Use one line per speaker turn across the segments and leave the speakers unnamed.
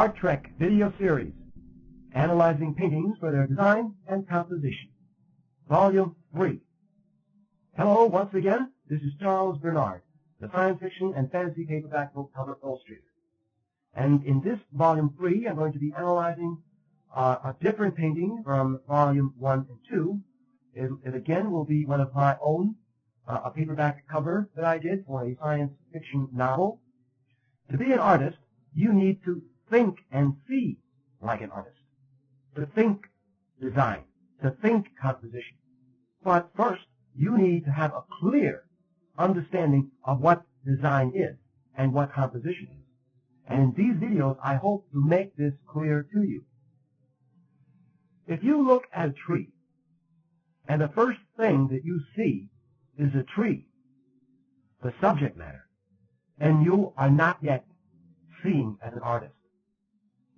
Art Trek video series, analyzing paintings for their design and composition. Volume 3. Hello once again, this is Charles Bernard, the science fiction and fantasy paperback book cover illustrator. And in this Volume 3, I'm going to be analyzing a different painting from Volume 1 and 2. It again will be one of my own, a paperback cover that I did for a science fiction novel. To be an artist, you need to think and see like an artist. To think design, to think composition. But first, you need to have a clear understanding of what design is and what composition is. And in these videos, I hope to make this clear to you. If you look at a tree, and the first thing that you see is a tree, the subject matter, and you are not yet seeing as an artist.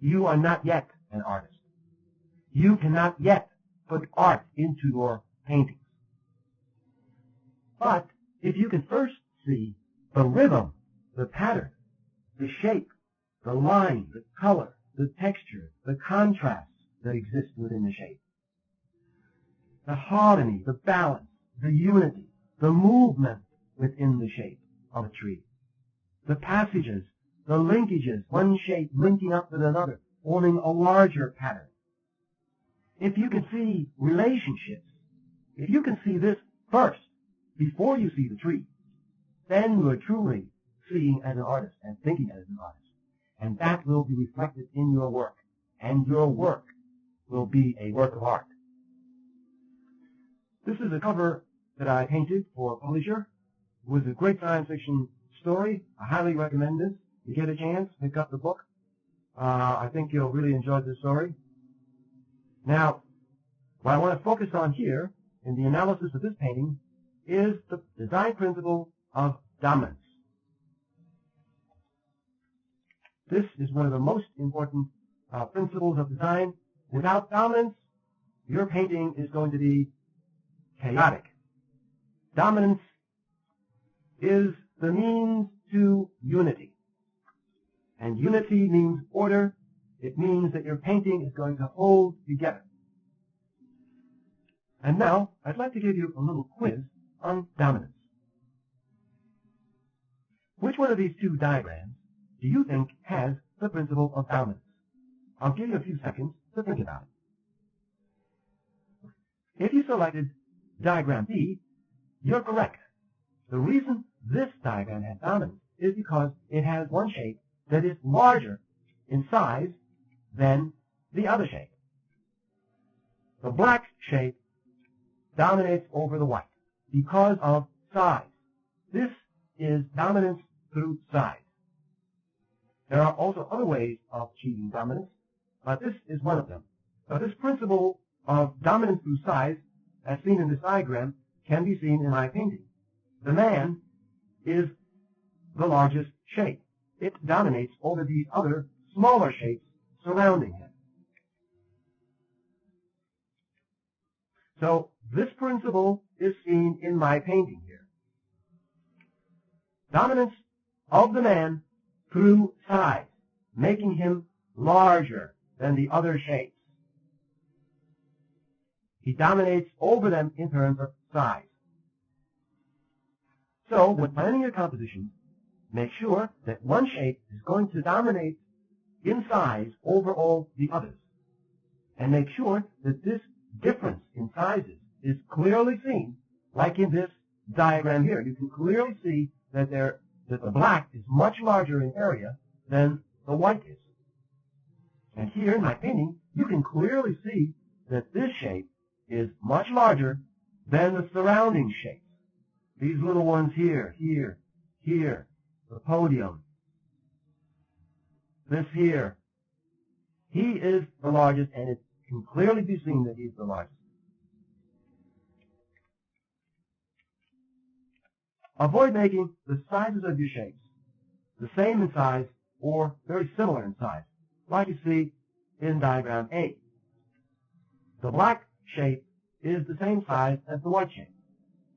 You are not yet an artist. You cannot yet put art into your paintings. But if you can first see the rhythm, the pattern, the shape, the line, the color, the texture, the contrast that exists within the shape, the harmony, the balance, the unity, the movement within the shape of a tree, the passages, the linkages, one shape linking up with another, forming a larger pattern. If you can see relationships, if you can see this first, before you see the tree, then you are truly seeing as an artist and thinking as an artist. And that will be reflected in your work. And your work will be a work of art. This is a cover that I painted for a publisher. It was a great science fiction story. I highly recommend this. If you get a chance, pick up the book. I think you'll really enjoy this story. Now, what I want to focus on here in the analysis of this painting is the design principle of dominance. This is one of the most important principles of design. Without dominance, your painting is going to be chaotic. Dominance is the means to unity. And unity means order. It means that your painting is going to hold together. And now, I'd like to give you a little quiz on dominance. Which one of these two diagrams do you think has the principle of dominance? I'll give you a few seconds to think about it. If you selected diagram B, you're correct. The reason this diagram has dominance is because it has one shape that is larger in size than the other shape. The black shape dominates over the white because of size. This is dominance through size. There are also other ways of achieving dominance, but this is one of them. So this principle of dominance through size, as seen in this diagram, can be seen in my painting. The man is the largest shape. It dominates over these other smaller shapes surrounding him. So this principle is seen in my painting here. Dominance of the man through size, making him larger than the other shapes. He dominates over them in terms of size. So when planning your composition, make sure that one shape is going to dominate in size over all the others. And make sure that this difference in sizes is clearly seen, like in this diagram here. You can clearly see that the black is much larger in area than the white is. And here in my painting, you can clearly see that this shape is much larger than the surrounding shapes. These little ones here, here, here, the podium, this here. He is the largest, and it can clearly be seen that he's the largest. Avoid making the sizes of your shapes the same in size or very similar in size, like you see in diagram A. The black shape is the same size as the white shape,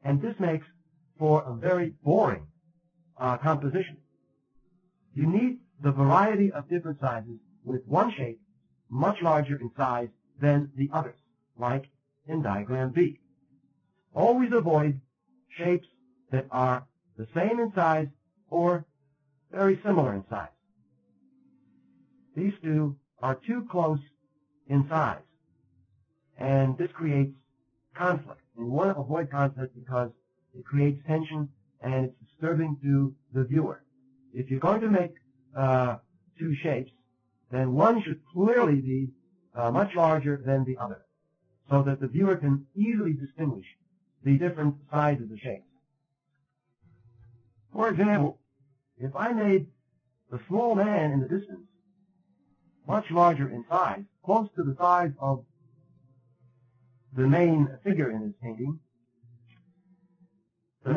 and this makes for a very boring composition. You need the variety of different sizes with one shape much larger in size than the others, like in diagram B. Always avoid shapes that are the same in size or very similar in size. These two are too close in size, and this creates conflict. And you want to avoid conflict because it creates tension and it's disturbing to the viewer. If you're going to make two shapes, then one should clearly be much larger than the other, so that the viewer can easily distinguish the different sizes of shapes. For example, if I made the small man in the distance much larger in size, close to the size of the main figure in this painting, the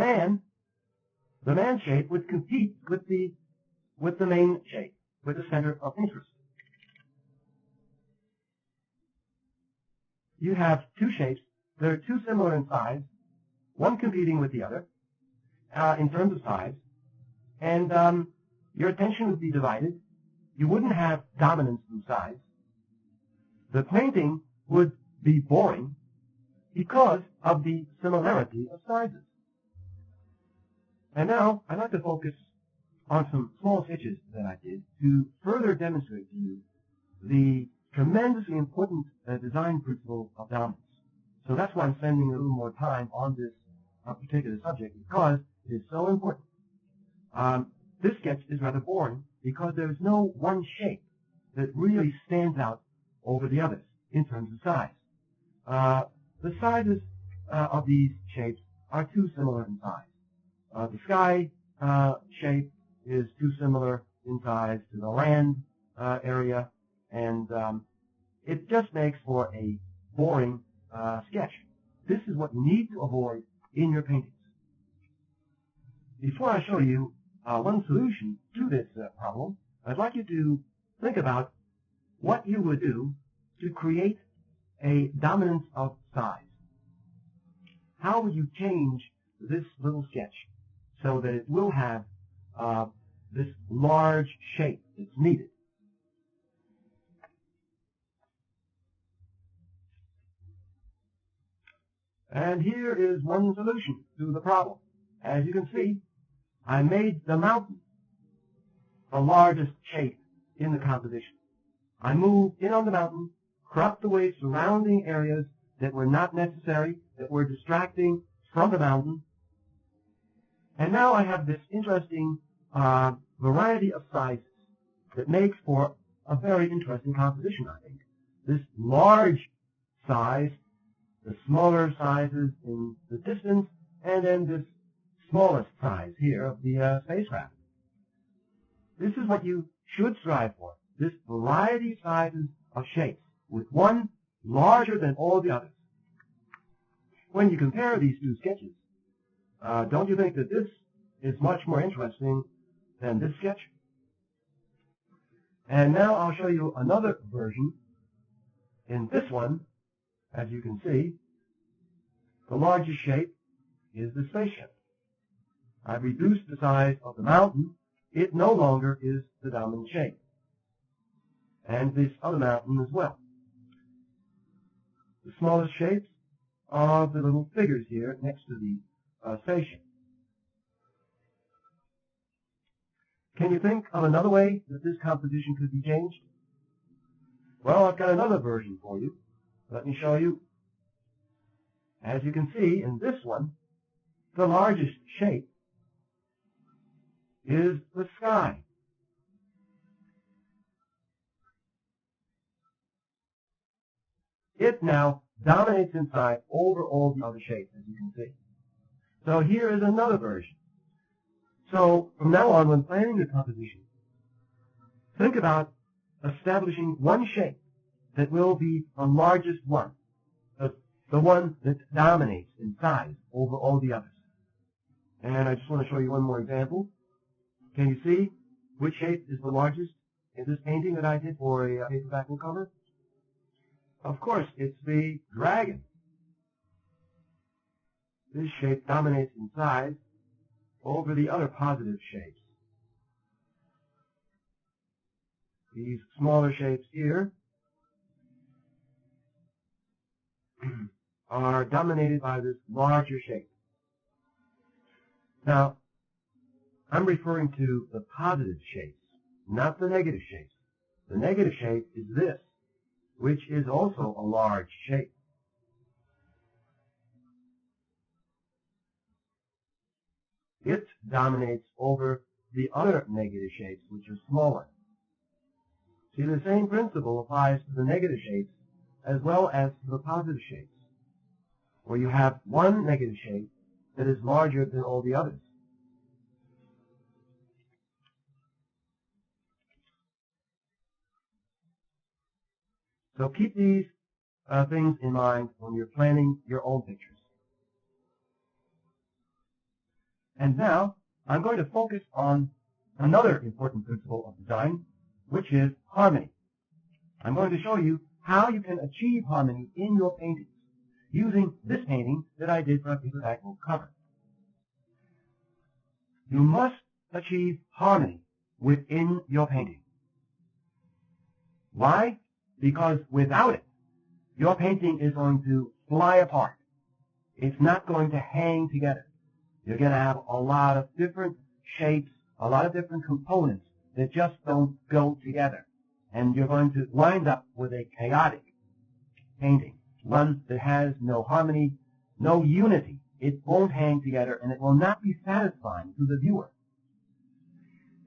man's shape would compete with the main shape, with the center of interest. You have two shapes that are too similar in size, one competing with the other in terms of size, and your attention would be divided. You wouldn't have dominance through size. The painting would be boring because of the similarity of sizes. And now I'd like to focus on some small sketches that I did to further demonstrate to you the tremendously important design principle of dominance. So that's why I'm spending a little more time on this particular subject, because it is so important. This sketch is rather boring because there is no one shape that really stands out over the others in terms of size. The sizes of these shapes are too similar in size. The sky shape is too similar in size to the land area, and it just makes for a boring sketch. This is what you need to avoid in your paintings. Before I show you one solution to this problem, I'd like you to think about what you would do to create a dominance of size. How would you change this little sketch so that it will have this large shape that's needed? And here is one solution to the problem. As you can see, I made the mountain the largest shape in the composition. I moved in on the mountain, cropped away surrounding areas that were not necessary, that were distracting from the mountain. And now I have this interesting variety of sizes that makes for a very interesting composition, I think. This large size, the smaller sizes in the distance, and then this smallest size here of the spacecraft. This is what you should strive for, this variety of sizes of shapes, with one larger than all the others. When you compare these two sketches, don't you think that this is much more interesting than this sketch? And now I'll show you another version. In this one, as you can see, the largest shape is the spaceship. I've reduced the size of the mountain. It no longer is the dominant shape. And this other mountain as well. The smallest shapes are the little figures here next to the spaceship. Can you think of another way that this composition could be changed? Well, I've got another version for you. Let me show you. As you can see in this one, the largest shape is the sky. It now dominates in size over all the other shapes, as you can see. So here is another version. So from now on, when planning your composition, think about establishing one shape that will be the largest one, the one that dominates in size over all the others. And I just want to show you one more example. Can you see which shape is the largest in this painting that I did for a paperback cover? Of course, it's the dragon. This shape dominates in size over the other positive shapes. These smaller shapes here are dominated by this larger shape. Now, I'm referring to the positive shapes, not the negative shapes. The negative shape is this, which is also a large shape. It dominates over the other negative shapes, which are smaller. See, the same principle applies to the negative shapes as well as to the positive shapes, where you have one negative shape that is larger than all the others. So keep these things in mind when you're planning your own pictures. And now, I'm going to focus on another important principle of design, which is harmony. I'm going to show you how you can achieve harmony in your paintings using this painting that I did for a paperback book cover. You must achieve harmony within your painting. Why? Because without it, your painting is going to fly apart. It's not going to hang together. You're going to have a lot of different shapes, a lot of different components that just don't go together. And you're going to wind up with a chaotic painting, one that has no harmony, no unity. It won't hang together, and it will not be satisfying to the viewer.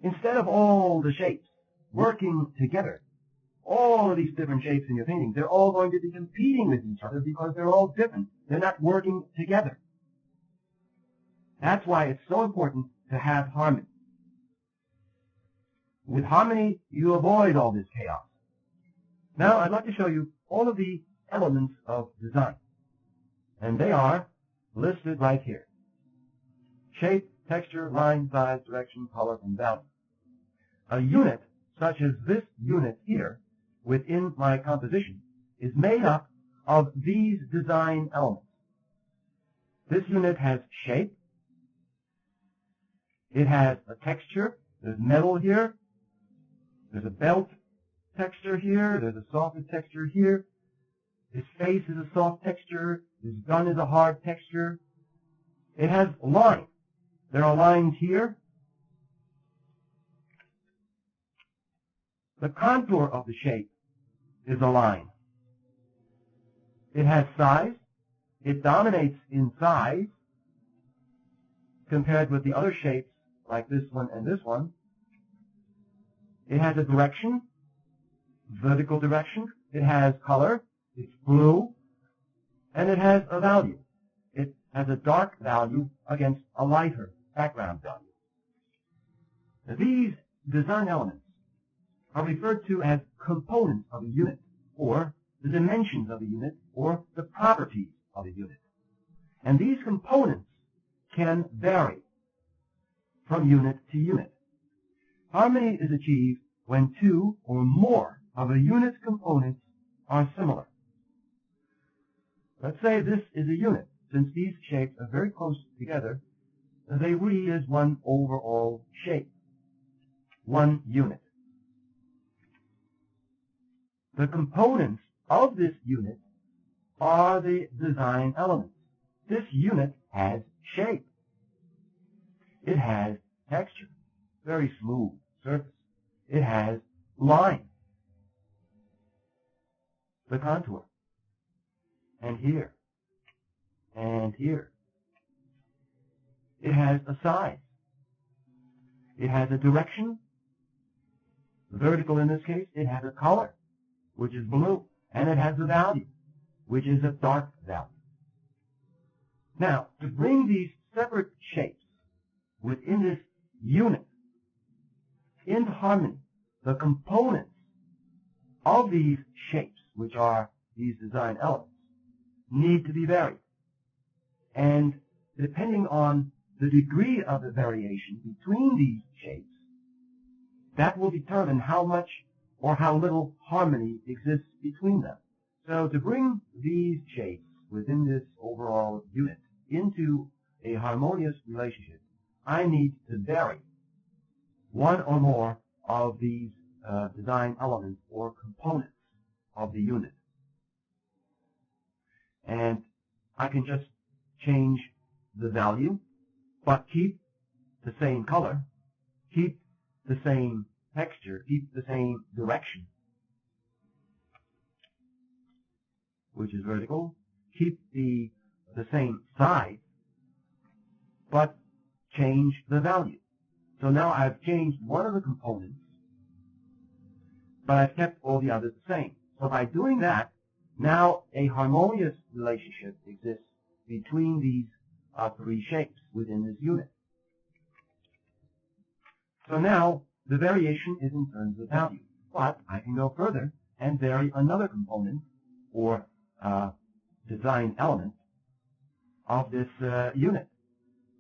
Instead of all the shapes working together, all of these different shapes in your painting, they're all going to be competing with each other because they're all different. They're not working together. That's why it's so important to have harmony. With harmony, you avoid all this chaos. Now, I'd like to show you all of the elements of design. And they are listed right here. Shape, texture, line, size, direction, color, and value. A unit, such as this unit here, within my composition, is made up of these design elements. This unit has shape. It has a texture. There's metal here. There's a belt texture here. There's a softer texture here. This face is a soft texture. This gun is a hard texture. It has lines. There are lines here. The contour of the shape is a line. It has size. It dominates in size compared with the other shapes like this one and this one. It has a direction, vertical direction. It has color. It's blue. And it has a value. It has a dark value against a lighter background value. Now, these design elements are referred to as components of a unit, or the dimensions of a unit, or the properties of a unit. And these components can vary from unit to unit. Harmony is achieved when two or more of a unit's components are similar. Let's say this is a unit. Since these shapes are very close together, they read as one overall shape, one unit. The components of this unit are the design elements. This unit has shape. It has texture, very smooth surface. It has line, the contour, and here, and here. It has a size. It has a direction, vertical in this case. It has a color, which is blue, and it has a value, which is a dark value. Now, to bring these separate shapes within this unit into harmony, the components of these shapes, which are these design elements, need to be varied. And depending on the degree of the variation between these shapes, that will determine how much or how little harmony exists between them. So to bring these shapes within this overall unit into a harmonious relationship, I need to vary one or more of these design elements or components of the unit. And I can just change the value, but keep the same color, keep the same texture, keep the same direction, which is vertical, keep the same size, but change the value. So now I've changed one of the components, but I've kept all the others the same. So by doing that, now a harmonious relationship exists between these three shapes within this unit. So now the variation is in terms of value, but I can go further and vary another component or design element of this unit.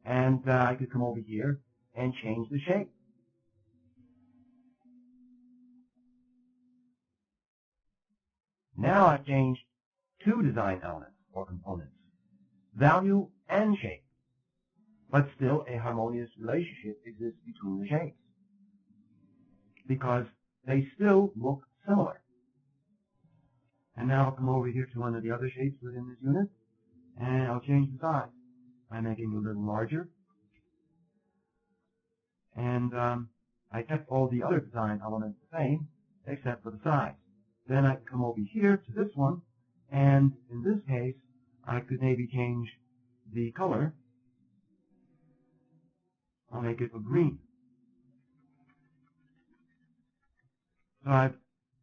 And I could come over here and change the shape. Now I've changed two design elements or components, value and shape, but still a harmonious relationship exists between the shapes because they still look similar. And now I'll come over here to one of the other shapes within this unit, and I'll change the size by making it a little larger. And I kept all the other design elements the same, except for the size. Then I can come over here to this one, and in this case, I could maybe change the color. I'll make it a green. So I've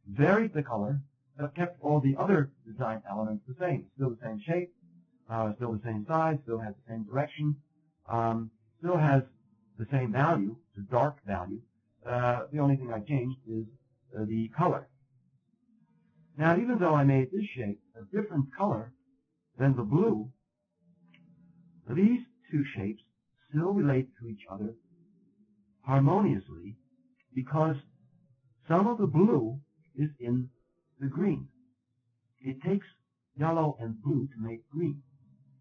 varied the color, but kept all the other design elements the same. Still the same shape, still the same size, still has the same direction, still has the same value, the dark value. The only thing I changed is the color. Now, even though I made this shape a different color than the blue, these two shapes still relate to each other harmoniously because some of the blue is in the green. It takes yellow and blue to make green.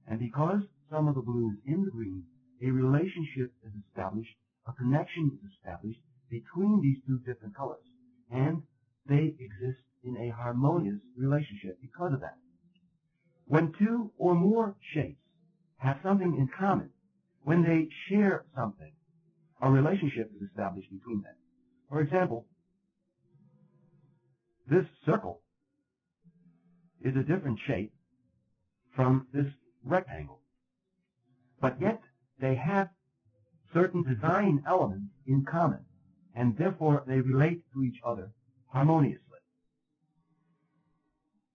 And because some of the blue is in the green, a relationship is established, a connection is established between these two different colors. And they exist in a harmonious relationship because of that. When two or more shapes have something in common, when they share something, a relationship is established between them. For example, this circle is a different shape from this rectangle, but yet they have certain design elements in common, and therefore they relate to each other harmoniously.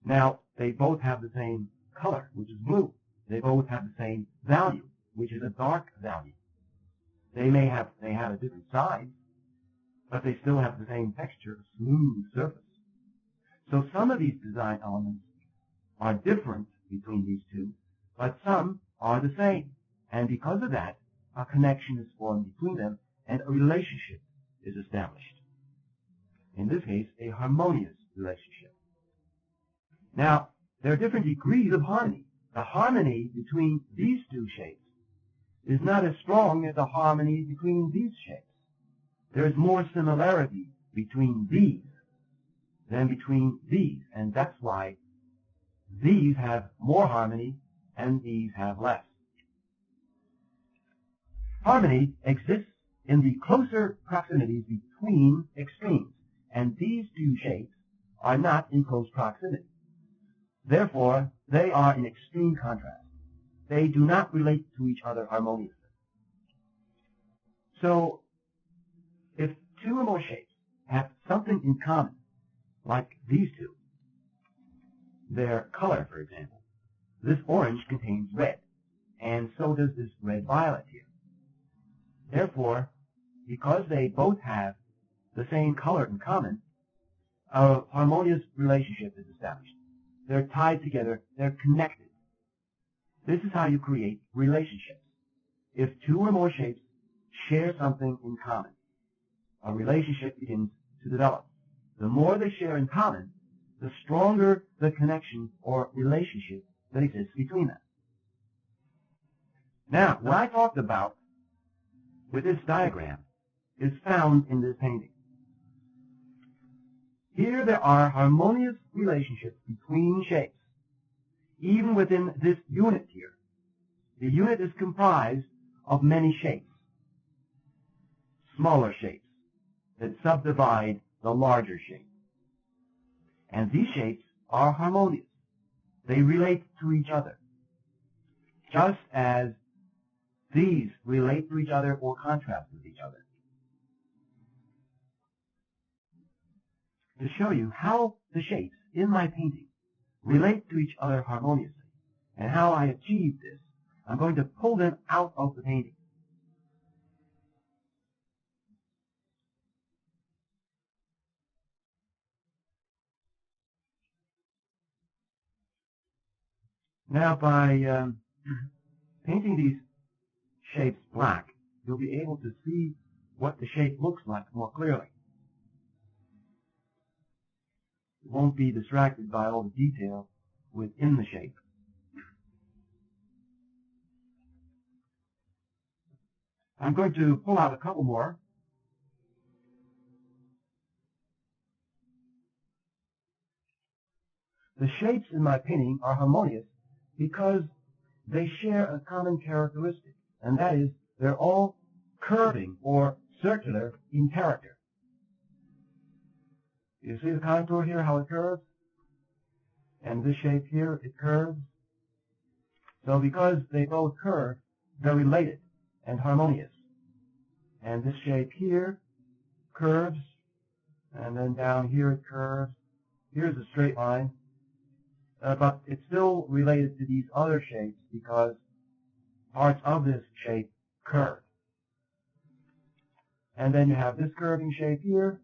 Now, they both have the same color, which is blue. They both have the same value, which is a dark value. They have a different size, but they still have the same texture, a smooth surface. So some of these design elements are different between these two, but some are the same. And because of that, a connection is formed between them, and a relationship is established. In this case, a harmonious relationship. Now, there are different degrees of harmony. The harmony between these two shapes is not as strong as the harmony between these shapes. There is more similarity between these than between these, and that's why these have more harmony and these have less. Harmony exists in the closer proximities between extremes, and these two shapes are not in close proximity. Therefore, they are in extreme contrast. They do not relate to each other harmoniously. So, if two or more shapes have something in common, like these two, their color, for example, this orange contains red, and so does this red-violet here. Therefore, because they both have the same color in common, a harmonious relationship is established. They're tied together. They're connected. This is how you create relationships. If two or more shapes share something in common, a relationship begins to develop. The more they share in common, the stronger the connection or relationship that exists between them. Now, what I talked about with this diagram is found in this painting. Here there are harmonious relationships between shapes, even within this unit here. The unit is comprised of many shapes, smaller shapes, that subdivide the larger shape. And these shapes are harmonious. They relate to each other, just as these relate to each other or contrast with each other. To show you how the shapes in my painting relate to each other harmoniously, and how I achieve this, I'm going to pull them out of the painting. Now, by painting these shapes black, you'll be able to see what the shape looks like more clearly. You won't be distracted by all the detail within the shape. I'm going to pull out a couple more. The shapes in my painting are harmonious because they share a common characteristic, and that is they're all curving or circular in character. You see the contour here, how it curves? And this shape here, it curves. So because they both curve, they're related and harmonious. And this shape here curves, and then down here it curves. Here's a straight line. But it's still related to these other shapes because parts of this shape curve. And then you have this curving shape here.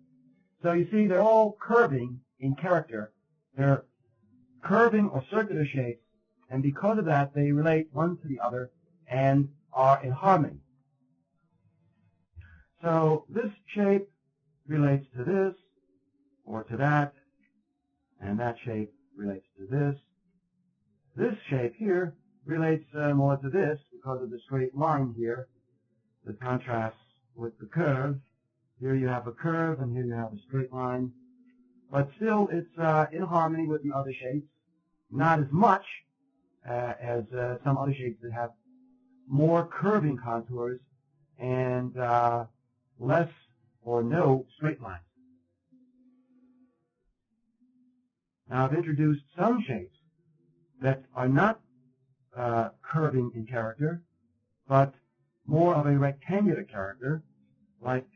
So you see they're all curving in character. They're curving or circular shapes, and because of that they relate one to the other and are in harmony. So this shape relates to this or to that, and that shape relates to this. This shape here relates more to this because of the straight line here that contrasts with the curve. Here you have a curve and here you have a straight line. But still it's in harmony with the other shapes. Not as much as some other shapes that have more curving contours and less or no straight lines. Now I've introduced some shapes that are not curving in character, but more of a rectangular character, like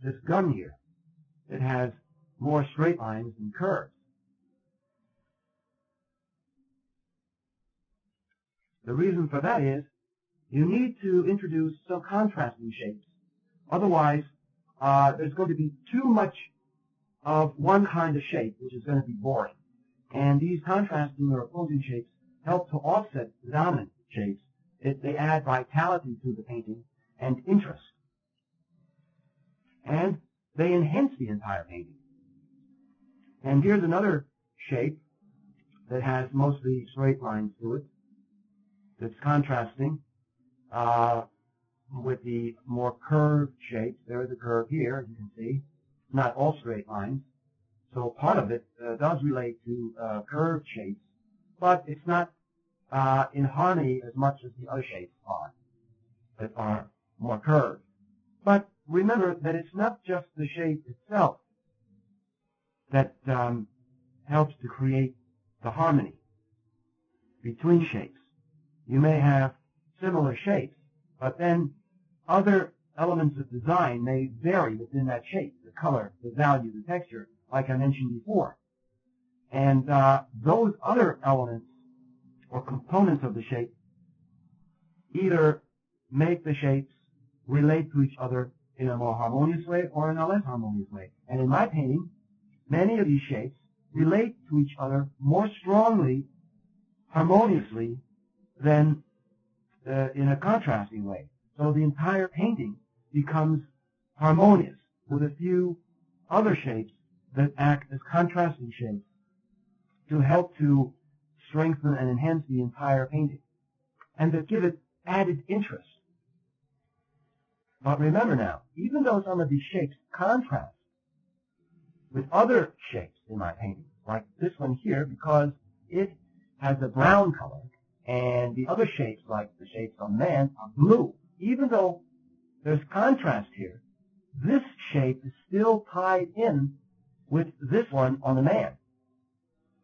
this gun here. It has more straight lines than curves. The reason for that is you need to introduce some contrasting shapes. Otherwise, there's going to be too much of one kind of shape, which is going to be boring. And these contrasting or opposing shapes help to offset the dominant shapes. They add vitality to the painting and interest. And they enhance the entire painting. And here's another shape that has mostly straight lines to it. That's contrasting with the more curved shapes. There is a curve here, as you can see. Not all straight lines. So part of it does relate to curved shapes, but it's not in harmony as much as the other shapes are that are more curved. But remember that it's not just the shape itself that helps to create the harmony between shapes. You may have similar shapes, but then other elements of design may vary within that shape, the color, the value, the texture, like I mentioned before. And those other elements or components of the shape either make the shapes relate to each other in a more harmonious way or in a less harmonious way. And in my painting, many of these shapes relate to each other more strongly, harmoniously, than in a contrasting way. So the entire painting becomes harmonious with a few other shapes that act as contrasting shapes to help to strengthen and enhance the entire painting and that give it added interest. But remember now, even though some of these shapes contrast with other shapes, in my painting, like this one here, because it has a brown color, and the other shapes, like the shapes on man, are blue. Even though there's contrast here, this shape is still tied in with this one on the man.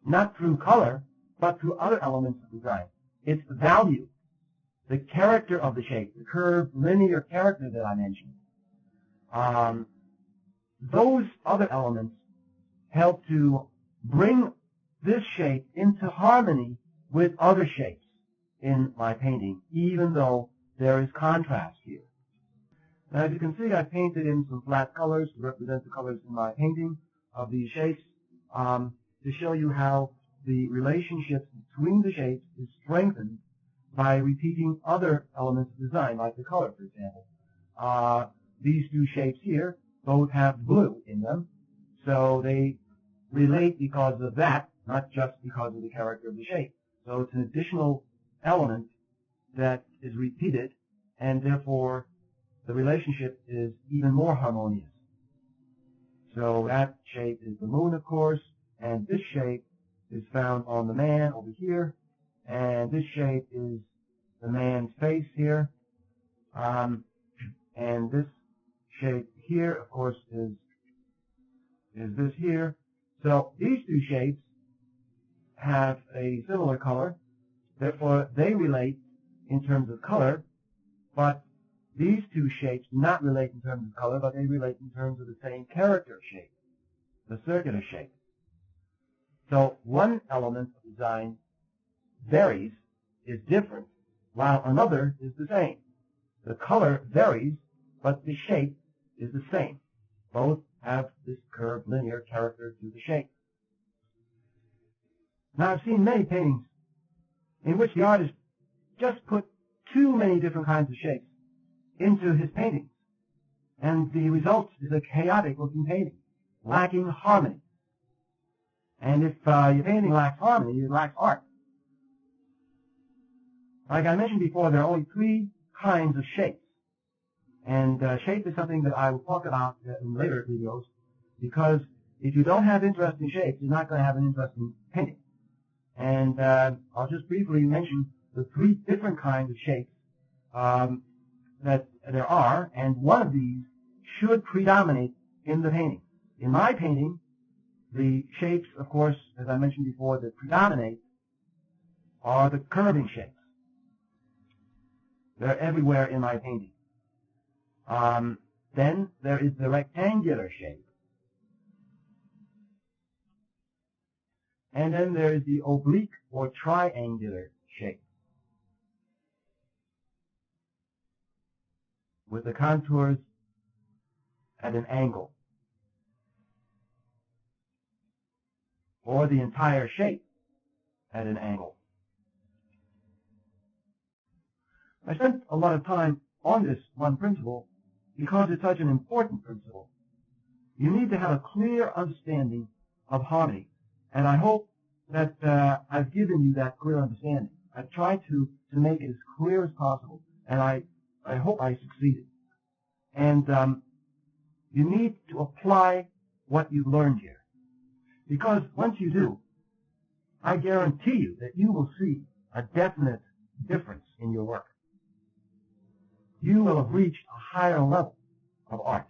Not through color, but through other elements of design. It's the value, the character of the shape, the curved linear character that I mentioned. Those other elements help to bring this shape into harmony with other shapes in my painting, even though there is contrast here. Now, as you can see, I've painted in some flat colors to represent the colors in my painting of these shapes, to show you how the relationship between the shapes is strengthened by repeating other elements of design, like the color, for example. These two shapes here both have blue in them, so they relate because of that, not just because of the character of the shape. So it's an additional element that is repeated, and therefore the relationship is even more harmonious. So that shape is the moon, of course, and this shape is found on the man over here, and this shape is the man's face here, and this shape here, of course, is this here. So these two shapes have a similar color, therefore they relate in terms of color, but these two shapes do not relate in terms of color, but they relate in terms of the same character shape, the circular shape. So one element of design varies, is different, while another is the same. The color varies, but the shape is the same. Both have this curved linear character to the shape. Now, I've seen many paintings in which the artist just put too many different kinds of shapes into his paintings, and the result is a chaotic-looking painting, lacking harmony. And if your painting lacks harmony, it lacks art. Like I mentioned before, there are only three kinds of shapes. And shape is something that I will talk about in later videos, because if you don't have interesting shapes, you're not going to have an interesting painting. And I'll just briefly mention the three different kinds of shapes that there are, and one of these should predominate in the painting. In my painting, the shapes, of course, as I mentioned before, that predominate are the curving shapes. They're everywhere in my painting. Then there is the rectangular shape. And then there is the oblique or triangular shape, with the contours at an angle, or the entire shape at an angle. I spent a lot of time on this one principle because it's such an important principle. You need to have a clear understanding of harmony, and I hope that I've given you that clear understanding. I've tried to make it as clear as possible, and I hope I succeeded. And you need to apply what you've learned here, because once you do, I guarantee you that you will see a definite difference in your work. You will have reached a higher level of art.